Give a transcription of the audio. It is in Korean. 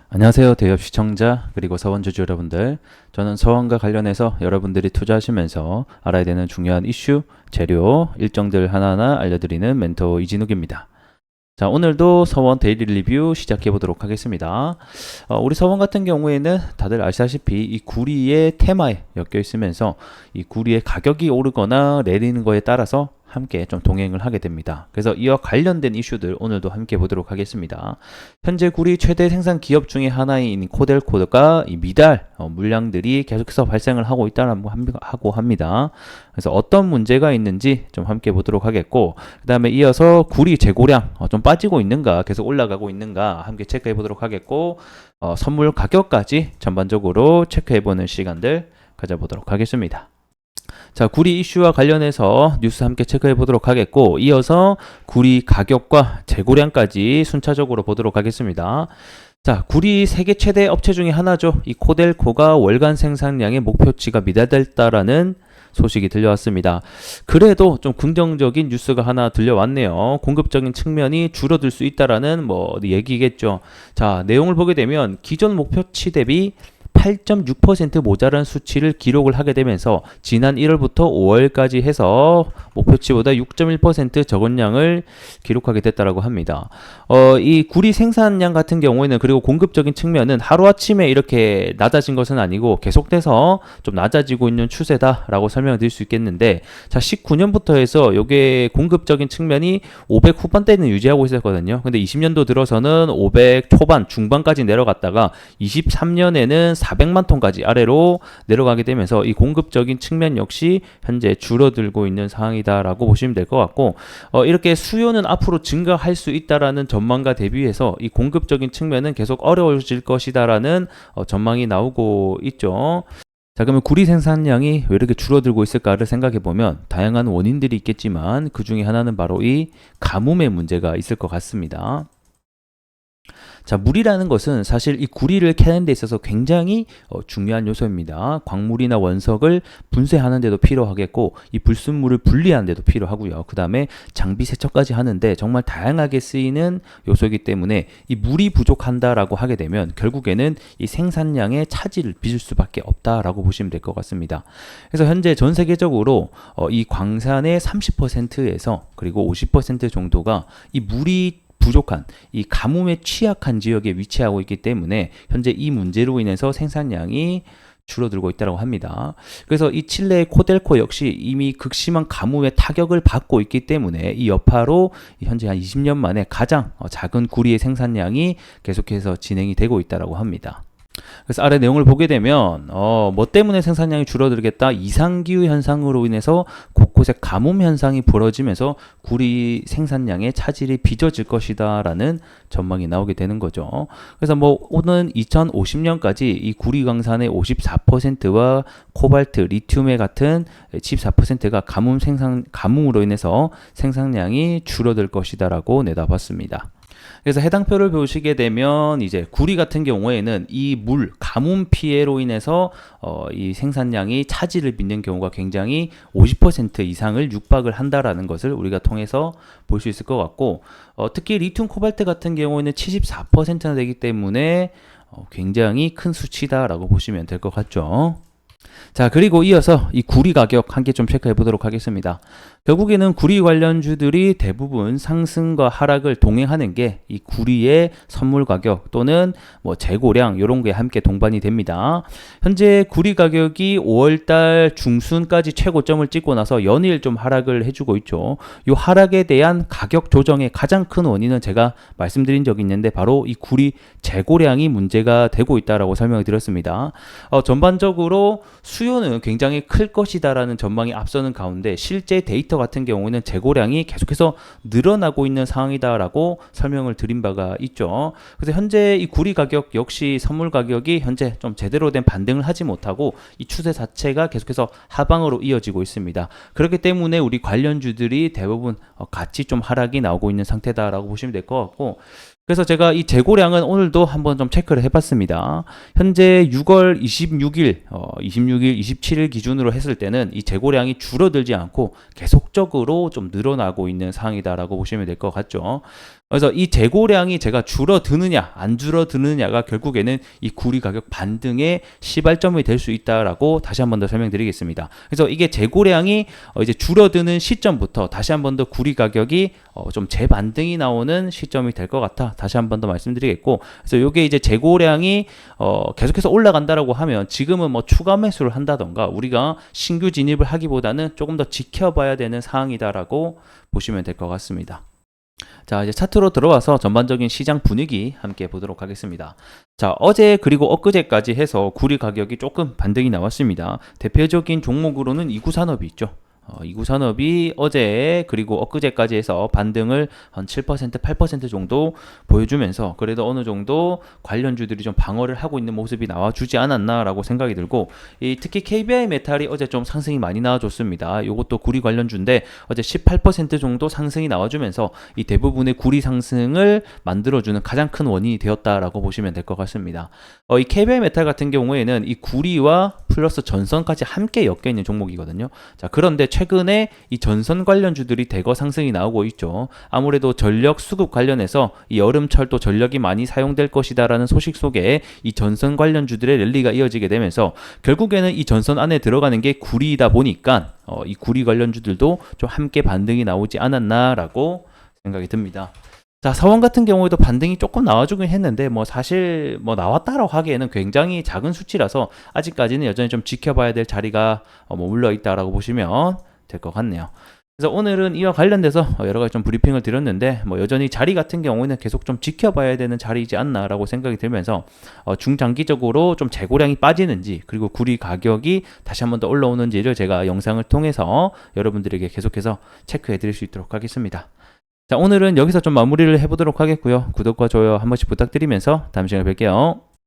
안녕하세요. 대기업 시청자 그리고 서원주주 여러분들. 저는 서원과 관련해서 여러분들이 투자하시면서 알아야 되는 중요한 이슈, 재료, 일정들 하나하나 알려드리는 멘토 이진욱입니다. 자, 오늘도 서원 데일리 리뷰 시작해 보도록 하겠습니다. 우리 서원 같은 경우에는 다들 아시다시피 이 구리의 테마에 엮여 있으면서 이 구리의 가격이 오르거나 내리는 거에 따라서 함께 좀 동행을 하게 됩니다. 그래서 이와 관련된 이슈들 오늘도 함께 보도록 하겠습니다. 현재 구리 최대 생산 기업 중에 하나인 코델코가 이 미달 물량들이 계속해서 발생을 하고 있다고 합니다. 그래서 어떤 문제가 있는지 좀 함께 보도록 하겠고, 그 다음에 이어서 구리 재고량 좀 빠지고 있는가, 계속 올라가고 있는가 함께 체크해 보도록 하겠고, 선물 가격까지 전반적으로 체크해 보는 시간들 가져보도록 하겠습니다. 자, 구리 이슈와 관련해서 뉴스 함께 체크해 보도록 하겠고, 이어서 구리 가격과 재고량까지 순차적으로 보도록 하겠습니다. 자, 구리 세계 최대 업체 중에 하나죠. 이 코델코가 월간 생산량의 목표치가 미달됐다라는 소식이 들려왔습니다. 그래도 좀 긍정적인 뉴스가 하나 들려왔네요. 공급적인 측면이 줄어들 수 있다라는 얘기겠죠. 자, 내용을 보게 되면 기존 목표치 대비 8.6% 모자란 수치를 기록을 하게 되면서 지난 1월부터 5월까지 해서 목표치보다 6.1% 적은 양을 기록하게 됐다라고 합니다. 이 구리 생산량 같은 경우에는, 그리고 공급적인 측면은 하루아침에 이렇게 낮아진 것은 아니고 계속돼서 좀 낮아지고 있는 추세다라고 설명을 드릴 수 있겠는데, 자, 19년부터 해서 이게 공급적인 측면이 500 후반대는 유지하고 있었거든요. 근데 20년도 들어서는 500 초반 중반까지 내려갔다가 23년에는 400만 톤까지 아래로 내려가게 되면서 이 공급적인 측면 역시 현재 줄어들고 있는 상황이다라고 보시면 될 것 같고, 이렇게 수요는 앞으로 증가할 수 있다라는 전망과 대비해서 이 공급적인 측면은 계속 어려워질 것이다라는 전망이 나오고 있죠. 자, 그러면 구리 생산량이 왜 이렇게 줄어들고 있을까를 생각해 보면 다양한 원인들이 있겠지만 그 중에 하나는 바로 이 가뭄의 문제가 있을 것 같습니다. 자, 물이라는 것은 사실 이 구리를 캐는 데 있어서 굉장히 중요한 요소입니다. 광물이나 원석을 분쇄하는 데도 필요하겠고, 이 불순물을 분리하는 데도 필요하고요. 그 다음에 장비 세척까지 하는데 정말 다양하게 쓰이는 요소이기 때문에 이 물이 부족한다라고 하게 되면 결국에는 이 생산량의 차질을 빚을 수밖에 없다라고 보시면 될 것 같습니다. 그래서 현재 전 세계적으로 이 광산의 30%에서 그리고 50% 정도가 이 물이 부족한, 이 가뭄에 취약한 지역에 위치하고 있기 때문에 현재 이 문제로 인해서 생산량이 줄어들고 있다고 합니다. 그래서 이 칠레의 코델코 역시 이미 극심한 가뭄의 타격을 받고 있기 때문에 이 여파로 현재 한 20년 만에 가장 작은 구리의 생산량이 계속해서 진행이 되고 있다고 합니다. 그래서 아래 내용을 보게 되면 뭐 때문에 생산량이 줄어들겠다, 이상기후 현상으로 인해서 곳곳에 가뭄 현상이 벌어지면서 구리 생산량의 차질이 빚어질 것이다 라는 전망이 나오게 되는 거죠. 그래서 오는 2050년까지 이 구리 광산의 54%와 코발트, 리튬의 같은 14%가 가뭄으로 인해서 생산량이 줄어들 것이다 라고 내다봤습니다. 그래서 해당 표를 보시게 되면 이제 구리 같은 경우에는 이 가뭄 피해로 인해서 이 생산량이 차질을 빚는 경우가 굉장히 50% 이상을 육박을 한다라는 것을 우리가 통해서 볼 수 있을 것 같고, 특히 리튬 코발트 같은 경우에는 74%나 되기 때문에 굉장히 큰 수치다라고 보시면 될 것 같죠. 자, 그리고 이어서 이 구리 가격 함께 좀 체크해 보도록 하겠습니다. 결국에는 구리 관련주들이 대부분 상승과 하락을 동행하는 게 이 구리의 선물 가격 또는 재고량 이런 게 함께 동반이 됩니다. 현재 구리 가격이 5월달 중순까지 최고점을 찍고 나서 연일 좀 하락을 해주고 있죠. 이 하락에 대한 가격 조정의 가장 큰 원인은 제가 말씀드린 적이 있는데 바로 이 구리 재고량이 문제가 되고 있다라고 설명을 드렸습니다. 전반적으로 수요는 굉장히 클 것이다라는 전망이 앞서는 가운데 실제 데이터 같은 경우는 재고량이 계속해서 늘어나고 있는 상황이다라고 설명을 드린 바가 있죠. 그래서 현재 이 구리 가격 역시 선물 가격이 현재 좀 제대로 된 반등을 하지 못하고 이 추세 자체가 계속해서 하방으로 이어지고 있습니다. 그렇기 때문에 우리 관련주들이 대부분 같이 좀 하락이 나오고 있는 상태다라고 보시면 될 것 같고, 그래서 제가 이 재고량은 오늘도 한번 좀 체크를 해봤습니다. 현재 6월 26일, 27일 기준으로 했을 때는 이 재고량이 줄어들지 않고 계속적으로 좀 늘어나고 있는 상황이다라고 보시면 될 것 같죠. 그래서 이 재고량이 제가 줄어드느냐 안 줄어드느냐가 결국에는 이 구리 가격 반등의 시발점이 될 수 있다라고 다시 한 번 더 설명드리겠습니다. 그래서 이게 재고량이 이제 줄어드는 시점부터 다시 한 번 더 구리 가격이 좀 재반등이 나오는 시점이 될 것 같아 다시 한 번 더 말씀드리겠고, 그래서 이게 이제 재고량이 계속해서 올라간다라고 하면 지금은 뭐 추가 매수를 한다던가 우리가 신규 진입을 하기보다는 조금 더 지켜봐야 되는 상황이다라고 보시면 될 것 같습니다. 자, 이제 차트로 들어와서 전반적인 시장 분위기 함께 보도록 하겠습니다. 자, 어제 그리고 엊그제까지 해서 구리 가격이 조금 반등이 나왔습니다. 대표적인 종목으로는 이구산업이 있죠. 이구산업이 어제 그리고 엊그제까지 해서 반등을 한 7%, 8% 정도 보여주면서 그래도 어느 정도 관련주들이 좀 방어를 하고 있는 모습이 나와주지 않았나라고 생각이 들고, 특히 KBI 메탈이 어제 좀 상승이 많이 나와줬습니다. 이것도 구리 관련주인데 어제 18% 정도 상승이 나와주면서 이 대부분의 구리 상승을 만들어주는 가장 큰 원인이 되었다라고 보시면 될 것 같습니다. 이 KBI 메탈 같은 경우에는 이 구리와 플러스 전선까지 함께 엮여 있는 종목이거든요. 자, 그런데 최근에 이 전선 관련주들이 대거 상승이 나오고 있죠. 아무래도 전력 수급 관련해서 이 여름철도 전력이 많이 사용될 것이다라는 소식 속에 이 전선 관련주들의 랠리가 이어지게 되면서 결국에는 이 전선 안에 들어가는 게 구리이다 보니까 이 구리 관련주들도 좀 함께 반등이 나오지 않았나라고 생각이 듭니다. 자, 사원 같은 경우에도 반등이 조금 나와주긴 했는데 뭐 사실 뭐 나왔다라고 하기에는 굉장히 작은 수치라서 아직까지는 여전히 좀 지켜봐야 될 자리가 머물러 있다라고 보시면 될 것 같네요. 그래서 오늘은 이와 관련돼서 여러 가지 좀 브리핑을 드렸는데 뭐 여전히 자리 같은 경우에는 계속 좀 지켜봐야 되는 자리이지 않나라고 생각이 들면서 중장기적으로 좀 재고량이 빠지는지 그리고 구리 가격이 다시 한번 더 올라오는지를 제가 영상을 통해서 여러분들에게 계속해서 체크해 드릴 수 있도록 하겠습니다. 자, 오늘은 여기서 좀 마무리를 해보도록 하겠고요. 구독과 좋아요 한 번씩 부탁드리면서 다음 시간에 뵐게요.